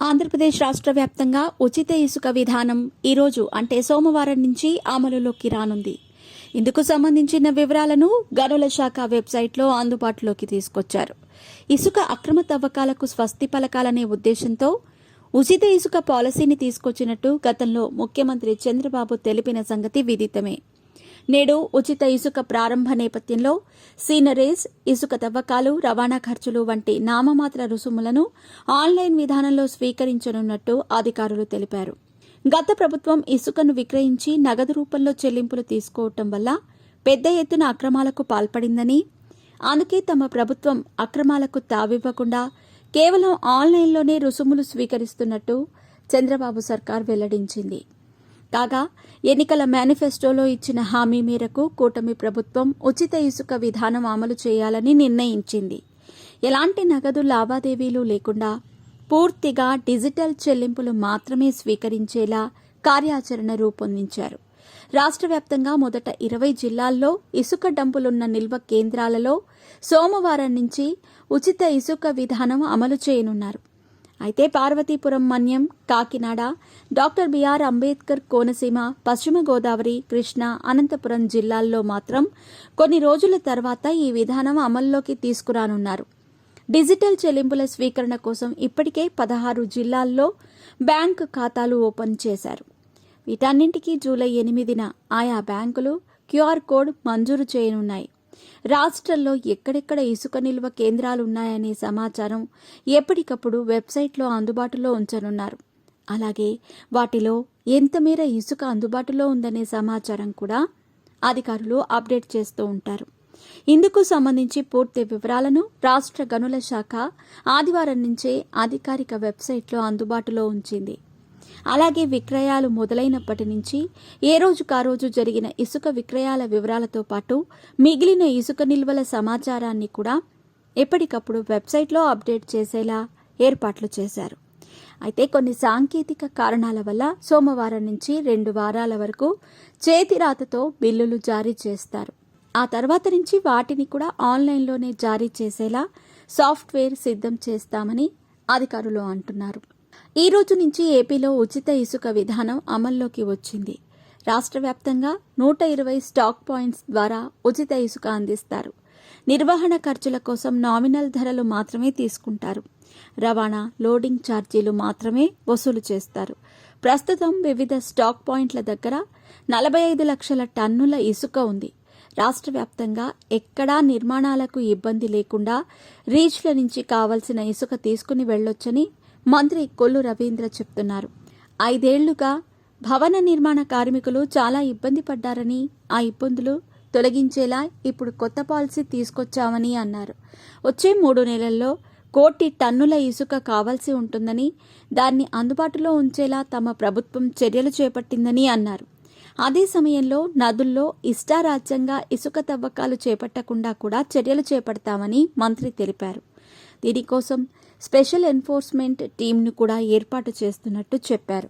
ఆంధ్రప్రదేశ్ రాష్ట్ర వ్యాప్తంగా ఉచిత ఇసుక విధానం ఈరోజు అంటే సోమవారం నుంచి అమలులోకి రానుంది. ఇందుకు సంబంధించిన వివరాలను గనుల శాఖ వెబ్సైట్లో అందుబాటులోకి తీసుకొచ్చారు. ఇసుక అక్రమ తవ్వకాలకు స్వస్తి పలకాలనే ఉద్దేశంతో ఉచిత ఇసుక పాలసీని తీసుకొచ్చినట్టు గతంలో ముఖ్యమంత్రి చంద్రబాబు తెలిపిన సంగతి విదితమే. నేడు ఉచిత ఇసుక ప్రారంభ నేపథ్యంలో సీనరేజ్, ఇసుక తవ్వకాలు, రవాణా ఖర్చులు వంటి నామమాత్ర రుసుములను ఆన్లైన్ విధానంలో స్వీకరించనున్నట్టు అధికారులు తెలిపారు. గత ప్రభుత్వం ఇసుకను విక్రయించి నగదు రూపంలో చెల్లింపులు తీసుకోవటం వల్ల పెద్ద ఎత్తున అక్రమాలకు పాల్పడిందని, అందుకే తమ ప్రభుత్వం అక్రమాలకు తావివ్వకుండా కేవలం ఆన్లైన్లోనే రుసుములు స్వీకరిస్తున్నట్టు చంద్రబాబు సర్కార్ వెల్లడించింది. కాగా ఎన్నికల మేనిఫెస్టోలో ఇచ్చిన హామీ మేరకు కూటమి ప్రభుత్వం ఉచిత ఇసుక విధానం అమలు చేయాలని నిర్ణయించింది. ఎలాంటి నగదు లావాదేవీలు లేకుండా పూర్తిగా డిజిటల్ చెల్లింపులు మాత్రమే స్వీకరించేలా కార్యాచరణ రూపొందించారు. రాష్ట్ర వ్యాప్తంగా మొదట 20 జిల్లాల్లో ఇసుక డంపులున్న నిల్వ కేంద్రాలలో సోమవారం నుంచి ఉచిత ఇసుక విధానం అమలు చేయనున్నారు. అయితే పార్వతీపురం, మన్యం, కాకినాడ, డాక్టర్ బిఆర్ అంబేద్కర్ కోనసీమ, పశ్చిమ గోదావరి, కృష్ణా, అనంతపురం జిల్లాల్లో మాత్రం కొన్ని రోజుల తర్వాత ఈ విధానం అమల్లోకి తీసుకురానున్నారు. డిజిటల్ చెల్లింపుల స్వీకరణ కోసం ఇప్పటికే 16 జిల్లాల్లో బ్యాంకు ఖాతాలు ఓపెన్ చేశారు. వీటన్నింటికీ జూలై 8న ఆయా బ్యాంకులు క్యూఆర్ కోడ్ మంజూరు చేయనున్నాయి. రాష్ట్రంలో ఎక్కడెక్కడ ఇసుక నిల్వ కేంద్రాలున్నాయనే సమాచారం ఎప్పటికప్పుడు వెబ్సైట్లో అందుబాటులో ఉంచనున్నారు. అలాగే వాటిలో ఎంత మేర ఇసుక అందుబాటులో ఉందనే సమాచారం కూడా అధికారులు అప్డేట్ చేస్తూ ఉంటారు. ఇందుకు సంబంధించి పూర్తి వివరాలను రాష్ట్ర గనుల శాఖ ఆదివారం నుంచే అధికారిక వెబ్సైట్లో అందుబాటులో ఉంచింది. అలాగే విక్రయాలు మొదలైనప్పటి నుంచి ఏ రోజుకారోజు జరిగిన ఇసుక విక్రయాల వివరాలతో పాటు మిగిలిన ఇసుక నిల్వల సమాచారాన్ని కూడా ఎప్పటికప్పుడు వెబ్సైట్లో అప్డేట్ చేసేలా ఏర్పాట్లు చేశారు. అయితే కొన్ని సాంకేతిక కారణాల వల్ల సోమవారం నుంచి 2 వారాల వరకు చేతిరాతతో బిల్లులు జారీ చేస్తారు. ఆ తర్వాత నుంచి వాటిని కూడా ఆన్లైన్లోనే జారీ చేసేలా సాఫ్ట్వేర్ సిద్ధం చేస్తామని అధికారులు అంటున్నారు. ఈ రోజు నుంచి ఏపీలో ఉచిత ఇసుక విధానం అమల్లోకి వచ్చింది. రాష్ట్ర వ్యాప్తంగా 120 స్టాక్ పాయింట్స్ ద్వారా ఉచిత ఇసుక అందిస్తారు. నిర్వహణ ఖర్చుల కోసం నామినల్ ధరలు మాత్రమే తీసుకుంటారు. రవాణా, లోడింగ్ ఛార్జీలు మాత్రమే వసూలు చేస్తారు. ప్రస్తుతం వివిధ స్టాక్ పాయింట్ల దగ్గర 45 లక్షల టన్నుల ఇసుక ఉంది. రాష్ట్ర వ్యాప్తంగా ఎక్కడా నిర్మాణాలకు ఇబ్బంది లేకుండా రీచ్ల నుంచి కావలసిన ఇసుక తీసుకుని వెళ్లొచ్చని మంత్రి కొల్లు రవీంద్ర చెప్తున్నారు. 5 ఏళ్లుగా భవన నిర్మాణ కార్మికులు చాలా ఇబ్బంది పడ్డారని, ఆ ఇబ్బందులు తొలగించేలా ఇప్పుడు కొత్త పాలసీ తీసుకొచ్చామని అన్నారు. వచ్చే 3 నెలల్లో 1 కోటి టన్నుల ఇసుక కావాల్సి ఉంటుందని, దాన్ని అందుబాటులో ఉంచేలా తమ ప్రభుత్వం చర్యలు చేపట్టిందని అన్నారు. అదే సమయంలో నదుల్లో ఇష్టారాజ్యంగా ఇసుక తవ్వకాలు చేపట్టకుండా కూడా చర్యలు చేపడతామని మంత్రి తెలిపారు. దీనికోసం స్పెషల్ ఎన్ఫోర్స్మెంట్ టీంను కూడా ఏర్పాటు చేస్తున్నట్టు చెప్పారు.